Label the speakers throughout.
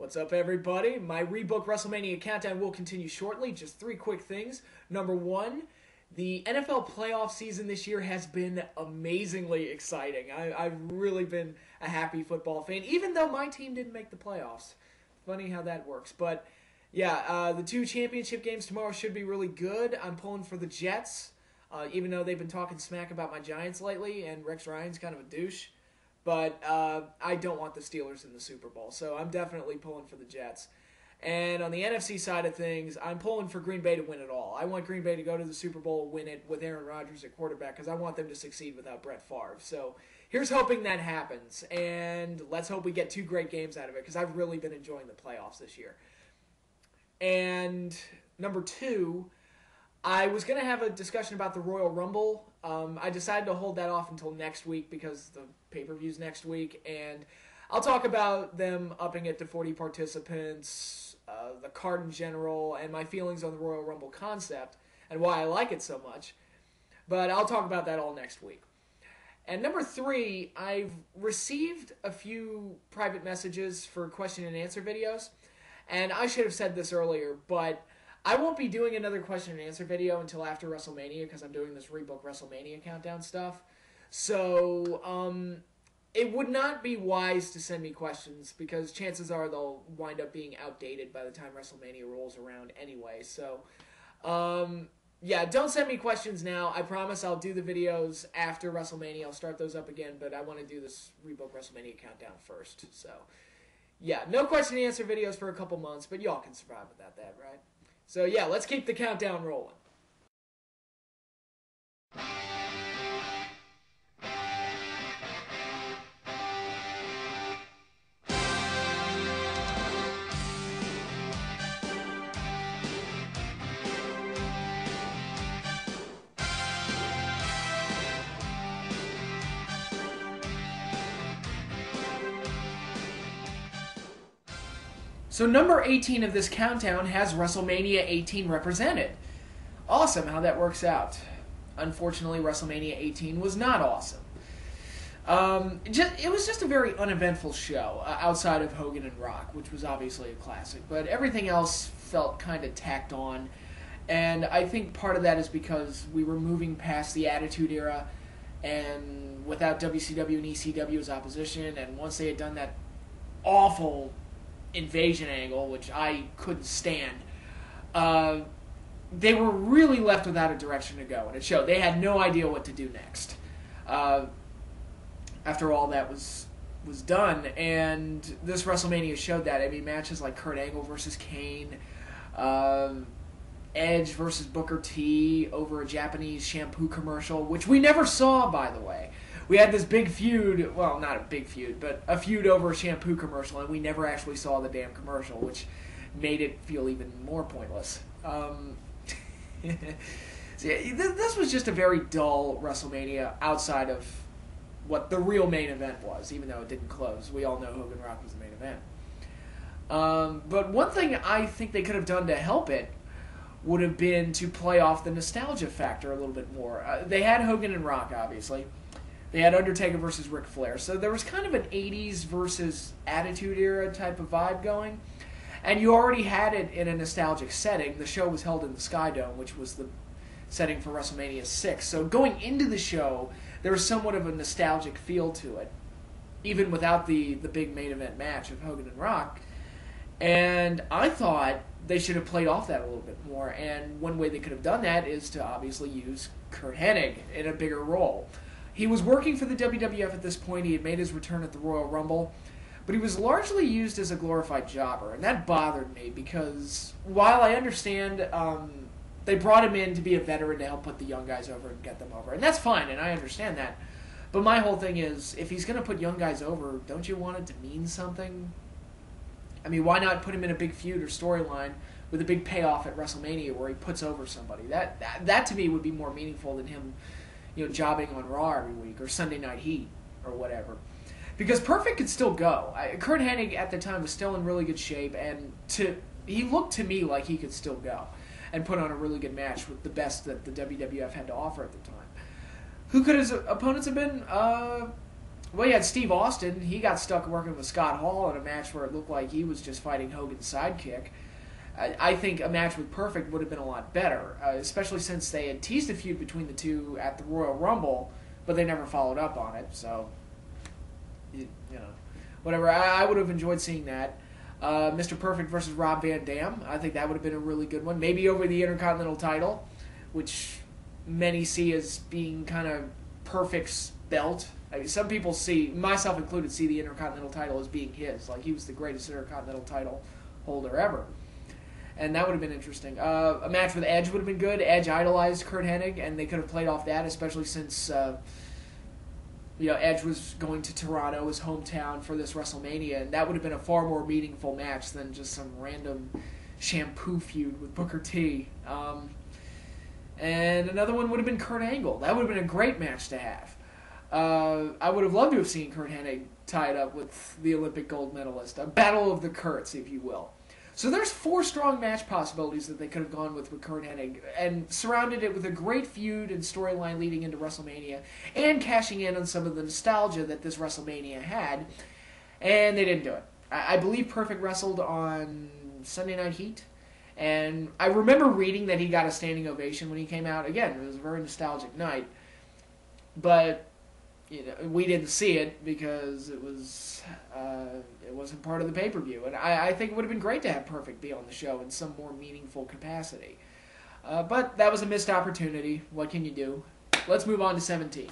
Speaker 1: What's up, everybody? My Rebook Wrestlemania countdown will continue shortly. Just three quick things. Number one, the NFL playoff season this year has been amazingly exciting. I've really been a happy football fan, even though my team didn't make the playoffs. Funny how that works. But, yeah, the two championship games tomorrow should be really good. I'm pulling for the Jets, even though they've been talking smack about my Giants lately, and Rex Ryan's kind of a douche. But I don't want the Steelers in the Super Bowl, so I'm definitely pulling for the Jets. And on the NFC side of things, I'm pulling for Green Bay to win it all. I want Green Bay to go to the Super Bowl, win it with Aaron Rodgers at quarterback, because I want them to succeed without Brett Favre. So here's hoping that happens, and let's hope we get two great games out of it, because I've really been enjoying the playoffs this year. And number two, I was going to have a discussion about the Royal Rumble. I decided to hold that off until next week because the pay-per-view's next week, and I'll talk about them upping it to 40 participants, the card in general, and my feelings on the Royal Rumble concept and why I like it so much. But I'll talk about that all next week. And number three, I've received a few private messages for question and answer videos, and I should have said this earlier, but I won't be doing another question and answer video until after WrestleMania because I'm doing this Rebook WrestleMania countdown stuff. So, it would not be wise to send me questions because chances are they'll wind up being outdated by the time WrestleMania rolls around anyway. So, yeah, don't send me questions now. I promise I'll do the videos after WrestleMania. I'll start those up again, but I want to do this Rebook WrestleMania countdown first. So, yeah, no question and answer videos for a couple months, but y'all can survive without that, right? So yeah, let's keep the countdown rolling. So number 18 of this countdown has WrestleMania 18 represented. Awesome how that works out. Unfortunately, WrestleMania 18 was not awesome. It was just a very uneventful show, outside of Hogan and Rock, which was obviously a classic. But everything else felt kind of tacked on. And I think part of that is because we were moving past the Attitude Era, and without WCW and ECW as opposition, and once they had done that awful invasion angle, which I couldn't stand, they were really left without a direction to go, and it showed. They had no idea what to do next after all that was done, and this WrestleMania showed that. I mean, matches like Kurt Angle versus Kane, Edge versus Booker T over a Japanese shampoo commercial, which we never saw, by the way. We had this big feud, well, not a big feud, but a feud over a shampoo commercial, and we never actually saw the damn commercial, which made it feel even more pointless. So yeah, this was just a very dull WrestleMania outside of what the real main event was, even though it didn't close. We all know Hogan Rock was the main event. But one thing I think they could have done to help it would have been to play off the nostalgia factor a little bit more. They had Hogan and Rock, obviously. They had Undertaker versus Ric Flair. So there was kind of an 80s versus Attitude Era type of vibe going. And you already had it in a nostalgic setting. The show was held in the Sky Dome, which was the setting for WrestleMania 6. So going into the show, there was somewhat of a nostalgic feel to it, even without the big main event match of Hogan and Rock. And I thought they should have played off that a little bit more. And one way they could have done that is to obviously use Curt Hennig in a bigger role. He was working for the WWF at this point. He had made his return at the Royal Rumble, but he was largely used as a glorified jobber, and that bothered me because while I understand they brought him in to be a veteran to help put the young guys over and get them over, and that's fine, and I understand that, but my whole thing is, if he's going to put young guys over, don't you want it to mean something? I mean, why not put him in a big feud or storyline with a big payoff at WrestleMania where he puts over somebody? That to me would be more meaningful than him, jobbing on Raw every week or Sunday Night Heat or whatever. Because Perfect could still go. Curt Hennig at the time was still in really good shape, and he looked to me like he could still go and put on a really good match with the best that the WWF had to offer at the time. Who could his opponents have been? Well, you had Steve Austin. He got stuck working with Scott Hall in a match where it looked like he was just fighting Hogan's sidekick. I think a match with Perfect would have been a lot better, especially since they had teased a feud between the two at the Royal Rumble, but they never followed up on it. So, you know, whatever. I would have enjoyed seeing that. Mr. Perfect versus Rob Van Dam. I think that would have been a really good one. Maybe over the Intercontinental title, which many see as being kind of Perfect's belt. I mean, some people see, myself included, see the Intercontinental title as being his. Like, he was the greatest Intercontinental title holder ever. And that would have been interesting. A match with Edge would have been good. Edge idolized Curt Hennig, and they could have played off that, especially since Edge was going to Toronto, his hometown, for this WrestleMania, and that would have been a far more meaningful match than just some random shampoo feud with Booker T. And another one would have been Kurt Angle. That would have been a great match to have. I would have loved to have seen Curt Hennig tied up with the Olympic gold medalist. A battle of the Kurts, if you will. So there's 4 strong match possibilities that they could have gone with Curt Hennig and surrounded it with a great feud and storyline leading into WrestleMania and cashing in on some of the nostalgia that this WrestleMania had, and they didn't do it. I believe Perfect wrestled on Sunday Night Heat, and I remember reading that he got a standing ovation when he came out. Again, it was a very nostalgic night, but we didn't see it because it wasn't part of the pay-per-view. And I think it would have been great to have Perfect be on the show in some more meaningful capacity. But that was a missed opportunity. What can you do? Let's move on to 17.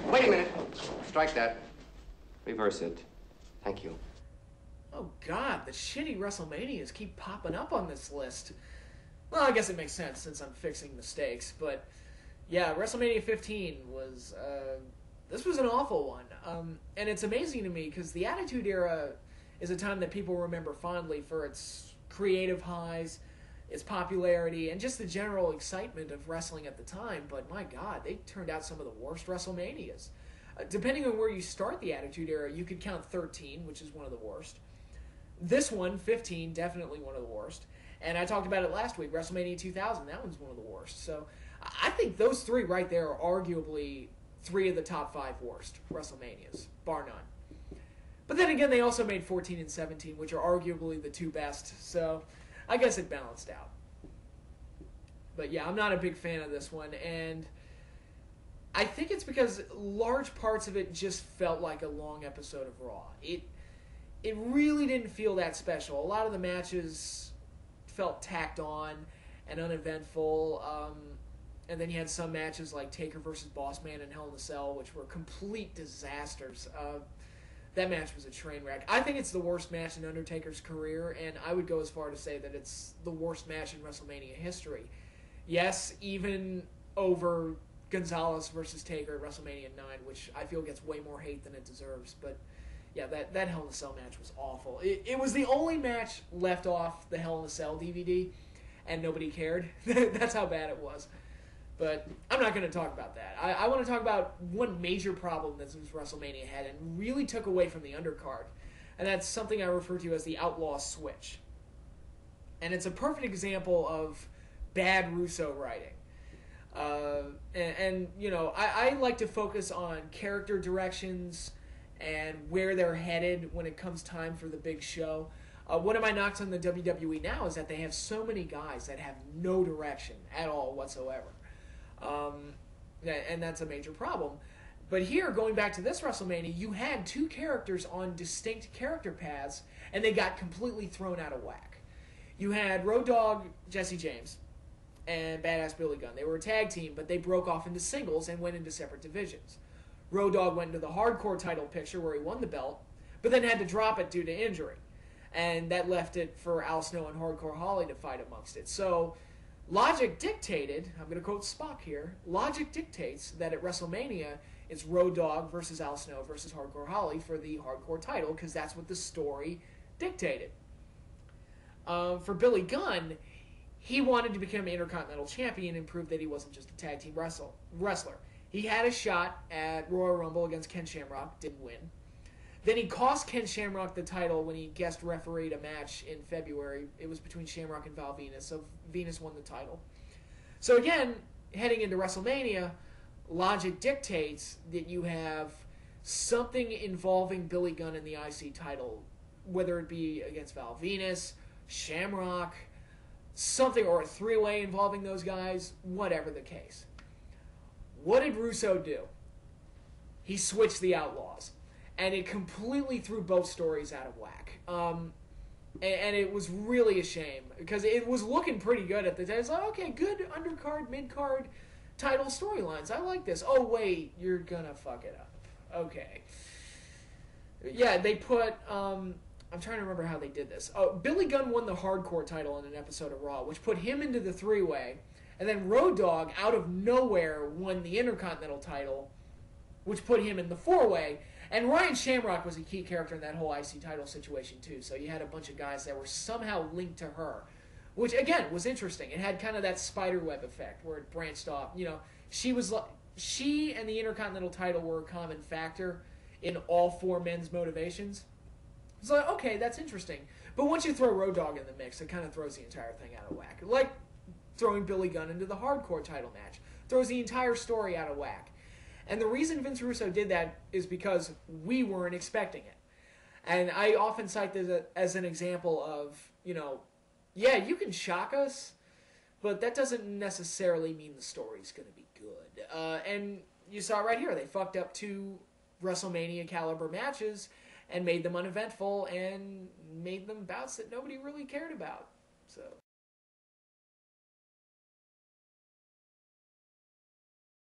Speaker 2: Wait a minute. Strike that. Reverse it. Thank you.
Speaker 1: Oh God, the shitty WrestleManias keep popping up on this list. Well, I guess it makes sense since I'm fixing mistakes, but yeah, WrestleMania 15 was, this was an awful one. And it's amazing to me because the Attitude Era is a time that people remember fondly for its creative highs, its popularity, and just the general excitement of wrestling at the time, but my God, they turned out some of the worst WrestleManias. Depending on where you start the Attitude Era, you could count 13, which is one of the worst. This one, 15, definitely one of the worst. And I talked about it last week, WrestleMania 2000, that one's one of the worst. So I think those 3 right there are arguably 3 of the top 5 worst WrestleManias, bar none. But then again, they also made 14 and 17, which are arguably the 2 best. So I guess it balanced out. But yeah, I'm not a big fan of this one. And I think it's because large parts of it just felt like a long episode of Raw. It really didn't feel that special. A lot of the matches felt tacked on and uneventful. And then you had some matches like Taker versus Boss Man and Hell in a Cell, which were complete disasters. That match was a train wreck. I think it's the worst match in Undertaker's career, and I would go as far to say that it's the worst match in WrestleMania history. Yes, even over Gonzalez versus Taker at WrestleMania 9, which I feel gets way more hate than it deserves, but yeah, that Hell in a Cell match was awful. It was the only match left off the Hell in a Cell DVD, and nobody cared. That's how bad it was. But I'm not going to talk about that. I want to talk about one major problem that this WrestleMania had and really took away from the undercard, and that's something I refer to as the Outlaw Switch. And it's a perfect example of bad Russo writing. I like to focus on character directions and where they're headed when it comes time for the big show. One of my knocks on the WWE now is that they have so many guys that have no direction at all whatsoever. And that's a major problem. But here, going back to this WrestleMania, you had 2 characters on distinct character paths, and they got completely thrown out of whack. You had Road Dogg Jesse James and Badass Billy Gunn. They were a tag team, but they broke off into singles and went into separate divisions. Road Dogg went into the hardcore title picture where he won the belt, but then had to drop it due to injury. And that left it for Al Snow and Hardcore Holly to fight amongst it. So logic dictated, I'm going to quote Spock here, logic dictates that at WrestleMania it's Road Dogg versus Al Snow versus Hardcore Holly for the hardcore title, because that's what the story dictated. For Billy Gunn, he wanted to become Intercontinental Champion and prove that he wasn't just a tag team wrestler. He had a shot at Royal Rumble against Ken Shamrock, didn't win. Then he cost Ken Shamrock the title when he guest refereed a match in February. It was between Shamrock and Val Venus, so Venus won the title. So again, heading into WrestleMania, logic dictates that you have something involving Billy Gunn in the IC title, whether it be against Val Venus, Shamrock, something, or a three-way involving those guys, whatever the case. What did Russo do? He switched the Outlaws, and it completely threw both stories out of whack. And it was really a shame, because it was looking pretty good at the time. It's like, okay, good undercard, mid-card title storylines. I like this. Oh, wait, you're gonna fuck it up. Okay. Yeah, they put... I'm trying to remember how they did this. Oh, Billy Gunn won the hardcore title in an episode of Raw, which put him into the three-way. And then Road Dogg, out of nowhere, won the Intercontinental title, which put him in the four-way. And Ryan Shamrock was a key character in that whole IC title situation, too. So you had a bunch of guys that were somehow linked to her, which, again, was interesting. It had kind of that spiderweb effect where it branched off. You know, she and the Intercontinental title were a common factor in all four men's motivations. It's like, okay, that's interesting. But once you throw Road Dogg in the mix, it kind of throws the entire thing out of whack. Like throwing Billy Gunn into the hardcore title match. Throws the entire story out of whack. And the reason Vince Russo did that is because we weren't expecting it. And I often cite this as an example of, you know, yeah, you can shock us, but that doesn't necessarily mean the story's going to be good. And you saw it right here. They fucked up 2 WrestleMania caliber matches and made them uneventful and made them bouts that nobody really cared about. So...